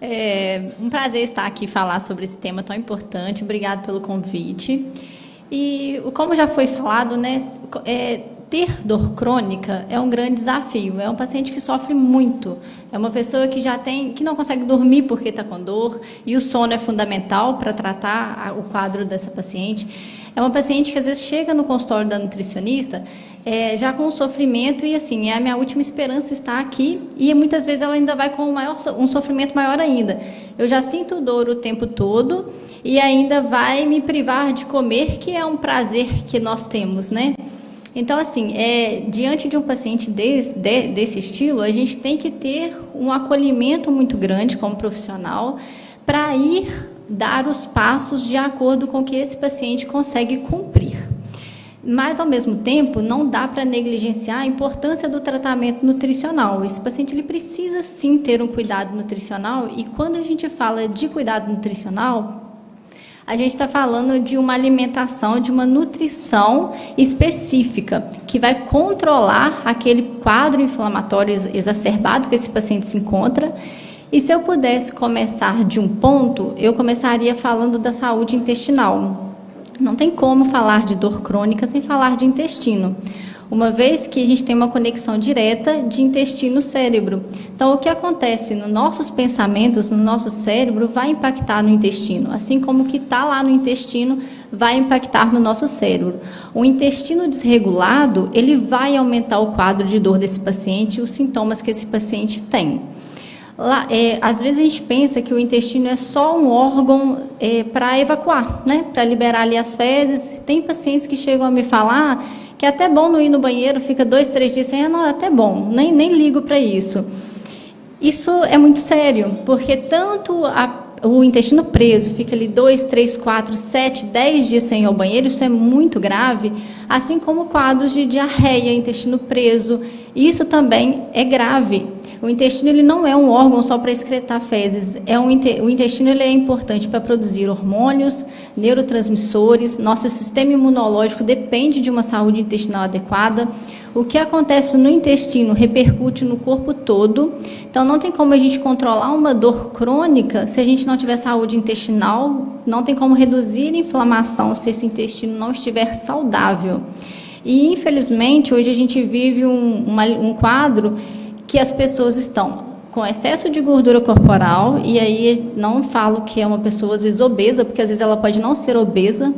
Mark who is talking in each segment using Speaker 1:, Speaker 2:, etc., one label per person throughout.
Speaker 1: É um prazer estar aqui e falar sobre esse tema tão importante. Obrigado pelo convite. E como já foi falado, né, ter dor crônica é um grande desafio. É um paciente que sofre muito. É uma pessoa que não consegue dormir porque está com dor, e o sono é fundamental para tratar o quadro dessa paciente. É uma paciente que às vezes chega no consultório da nutricionista já com sofrimento e assim, a minha última esperança está aqui, e muitas vezes ela ainda vai com um sofrimento maior ainda. Eu já sinto dor o tempo todo e ainda vai me privar de comer, que é um prazer que nós temos, né? Então, assim, diante de um paciente desse estilo, a gente tem que ter um acolhimento muito grande como profissional para ir dar os passos de acordo com o que esse paciente consegue cumprir. Mas, ao mesmo tempo, não dá para negligenciar a importância do tratamento nutricional. Esse paciente ele precisa, sim, ter um cuidado nutricional, e quando a gente fala de cuidado nutricional, a gente está falando de uma alimentação, de uma nutrição específica, que vai controlar aquele quadro inflamatório exacerbado que esse paciente se encontra. E se eu pudesse começar de um ponto, eu começaria falando da saúde intestinal. Não tem como falar de dor crônica sem falar de intestino, uma vez que a gente tem uma conexão direta de intestino-cérebro. Então, o que acontece nos nossos pensamentos, no nosso cérebro, vai impactar no intestino, assim como o que está lá no intestino vai impactar no nosso cérebro. O intestino desregulado, ele vai aumentar o quadro de dor desse paciente e os sintomas que esse paciente tem. Às vezes a gente pensa que o intestino é só um órgão para evacuar, né? Para liberar ali as fezes. Tem pacientes que chegam a me falar que é até bom não ir no banheiro, fica 2, 3 dias sem, não, é até bom, nem ligo para isso. Isso é muito sério, porque tanto o intestino preso fica ali 2, 3, 4, 7, 10 dias sem ir ao banheiro, isso é muito grave, assim como quadros de diarreia, intestino preso, isso também é grave. O intestino ele não é um órgão só para excretar fezes. O intestino ele é importante para produzir hormônios, neurotransmissores. Nosso sistema imunológico depende de uma saúde intestinal adequada. O que acontece no intestino repercute no corpo todo. Então, não tem como a gente controlar uma dor crônica se a gente não tiver saúde intestinal. Não tem como reduzir a inflamação se esse intestino não estiver saudável. E, infelizmente, hoje a gente vive um quadro que as pessoas estão com excesso de gordura corporal, e aí não falo que é uma pessoa, às vezes, obesa, porque às vezes ela pode não ser obesa,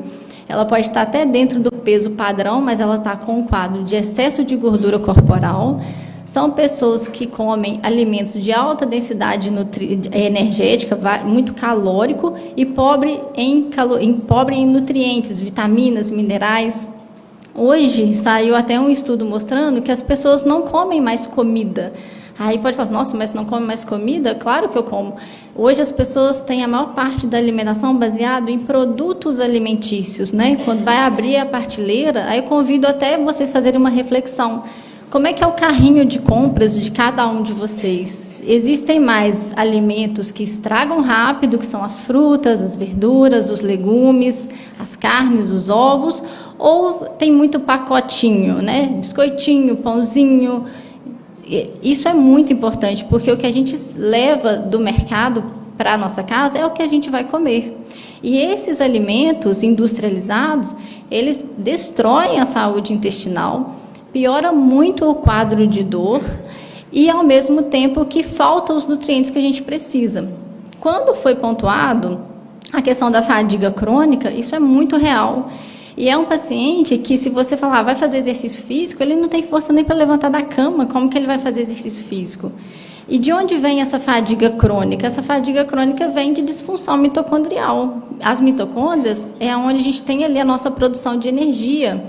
Speaker 1: ela pode estar até dentro do peso padrão, mas ela está com um quadro de excesso de gordura corporal. São pessoas que comem alimentos de alta densidade energética, muito calórico, e pobre em nutrientes, vitaminas, minerais. Hoje saiu até um estudo mostrando que as pessoas não comem mais comida. Aí pode falar, nossa, mas não come mais comida? Claro que eu como. Hoje as pessoas têm a maior parte da alimentação baseada em produtos alimentícios, né? Quando vai abrir a prateleira, aí eu convido até vocês fazerem uma reflexão. Como é que é o carrinho de compras de cada um de vocês? Existem mais alimentos que estragam rápido, que são as frutas, as verduras, os legumes, as carnes, os ovos, ou tem muito pacotinho, né? Biscoitinho, pãozinho. Isso é muito importante, porque o que a gente leva do mercado para a nossa casa é o que a gente vai comer. E esses alimentos industrializados, eles destroem a saúde intestinal, piora muito o quadro de dor e, ao mesmo tempo, que faltam os nutrientes que a gente precisa. Quando foi pontuado a questão da fadiga crônica, isso é muito real. E é um paciente que, se você falar, vai fazer exercício físico, ele não tem força nem para levantar da cama, como que ele vai fazer exercício físico? E de onde vem essa fadiga crônica? Essa fadiga crônica vem de disfunção mitocondrial. As mitocôndrias é onde a gente tem ali a nossa produção de energia.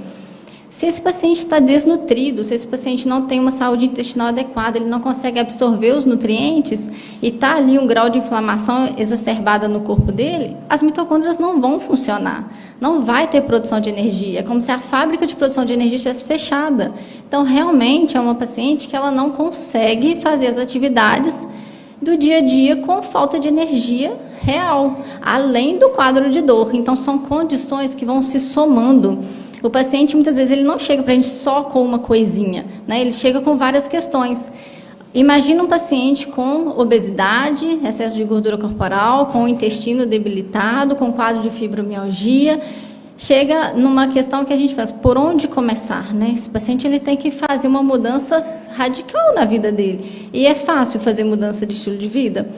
Speaker 1: Se esse paciente está desnutrido, se esse paciente não tem uma saúde intestinal adequada, ele não consegue absorver os nutrientes e está ali um grau de inflamação exacerbada no corpo dele, as mitocôndrias não vão funcionar, não vai ter produção de energia, é como se a fábrica de produção de energia estivesse fechada. Então, realmente, é uma paciente que ela não consegue fazer as atividades do dia a dia com falta de energia real, além do quadro de dor. Então, são condições que vão se somando. O paciente, muitas vezes, ele não chega para a gente só com uma coisinha, né? Ele chega com várias questões. Imagina um paciente com obesidade, excesso de gordura corporal, com o intestino debilitado, com quadro de fibromialgia. Chega numa questão que a gente faz, por onde começar, né? Esse paciente ele tem que fazer uma mudança radical na vida dele. E é fácil fazer mudança de estilo de vida?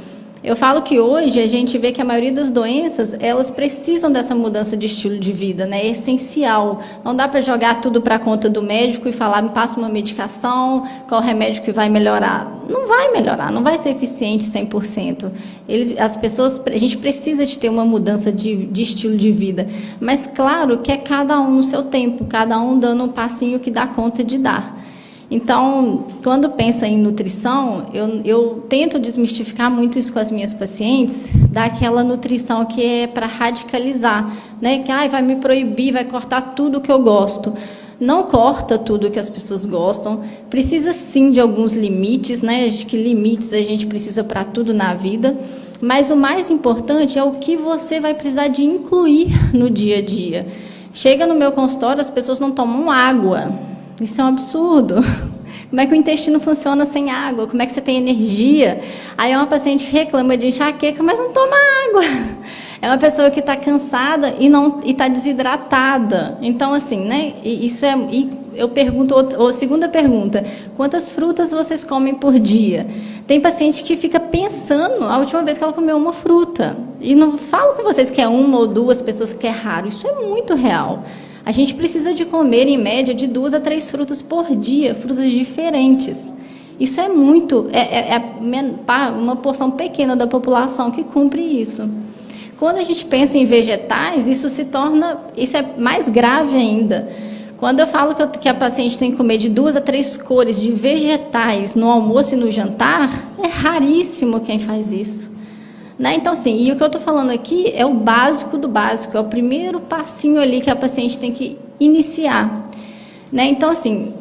Speaker 1: Eu falo que hoje a gente vê que a maioria das doenças, elas precisam dessa mudança de estilo de vida, né? É essencial. Não dá para jogar tudo para a conta do médico e falar, me passa uma medicação, qual remédio que vai melhorar. Não vai melhorar, não vai ser eficiente 100%. A gente precisa de ter uma mudança de estilo de vida. Mas claro que é cada um no seu tempo, cada um dando um passinho que dá conta de dar. Então, quando pensa em nutrição, eu tento desmistificar muito isso com as minhas pacientes, daquela nutrição que é para radicalizar, né? Que vai me proibir, vai cortar tudo que eu gosto. Não corta tudo que as pessoas gostam, precisa sim de alguns limites, né? Que limites a gente precisa para tudo na vida, mas o mais importante é o que você vai precisar de incluir no dia a dia. Chega no meu consultório, as pessoas não tomam água. Isso é um absurdo. Como é que o intestino funciona sem água? Como é que você tem energia? Aí uma paciente reclama de enxaqueca, mas não toma água. É uma pessoa que está cansada e está desidratada. Então, assim, né? Eu pergunto, segunda pergunta, quantas frutas vocês comem por dia? Tem paciente que fica pensando a última vez que ela comeu uma fruta. E não falo com vocês que é uma ou duas pessoas que é raro. Isso é muito real. A gente precisa de comer, em média, de 2 a 3 frutas por dia, frutas diferentes. Isso é muito, uma porção pequena da população que cumpre isso. Quando a gente pensa em vegetais, isso é mais grave ainda. Quando eu falo que a paciente tem que comer de 2 a 3 cores de vegetais no almoço e no jantar, é raríssimo quem faz isso. Né? Então, sim, e o que eu estou falando aqui é o básico do básico, é o primeiro passinho ali que a paciente tem que iniciar. Né? Então, assim,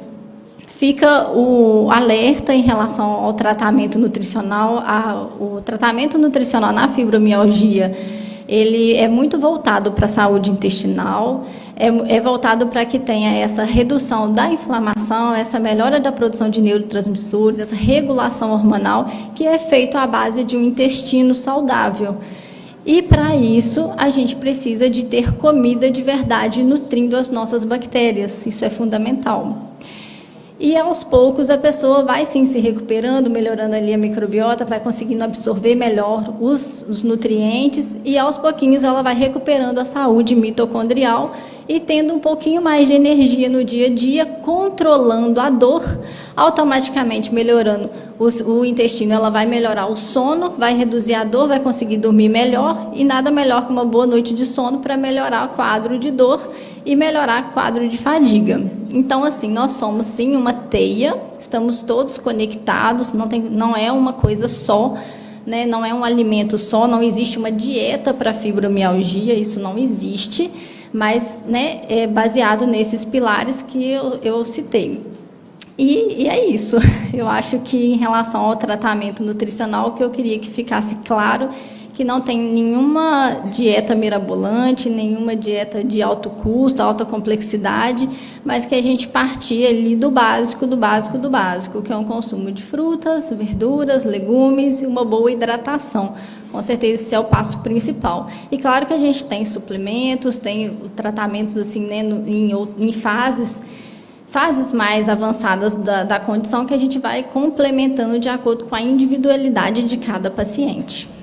Speaker 1: fica o alerta em relação ao tratamento nutricional. O tratamento nutricional na fibromialgia, ele é muito voltado para a saúde intestinal, é voltado para que tenha essa redução da inflamação, essa melhora da produção de neurotransmissores, essa regulação hormonal, que é feito à base de um intestino saudável. E, para isso, a gente precisa de ter comida de verdade nutrindo as nossas bactérias. Isso é fundamental. E, aos poucos, a pessoa vai, sim, se recuperando, melhorando ali a microbiota, vai conseguindo absorver melhor os nutrientes e, aos pouquinhos, ela vai recuperando a saúde mitocondrial e tendo um pouquinho mais de energia no dia a dia, controlando a dor, automaticamente melhorando o intestino. Ela vai melhorar o sono, vai reduzir a dor, vai conseguir dormir melhor e nada melhor que uma boa noite de sono para melhorar o quadro de dor e melhorar o quadro de fadiga. Então, assim, nós somos sim uma teia, estamos todos conectados, não é uma coisa só, né? Não é um alimento só, não existe uma dieta para fibromialgia, isso não existe, mas, né, é baseado nesses pilares que eu citei. E é isso. Eu acho que em relação ao tratamento nutricional, o que eu queria que ficasse claro que não tem nenhuma dieta mirabolante, nenhuma dieta de alto custo, alta complexidade, mas que a gente partir ali do básico, que é um consumo de frutas, verduras, legumes e uma boa hidratação. Com certeza esse é o passo principal. E claro que a gente tem suplementos, tem tratamentos assim, né, em fases mais avançadas da condição que a gente vai complementando de acordo com a individualidade de cada paciente.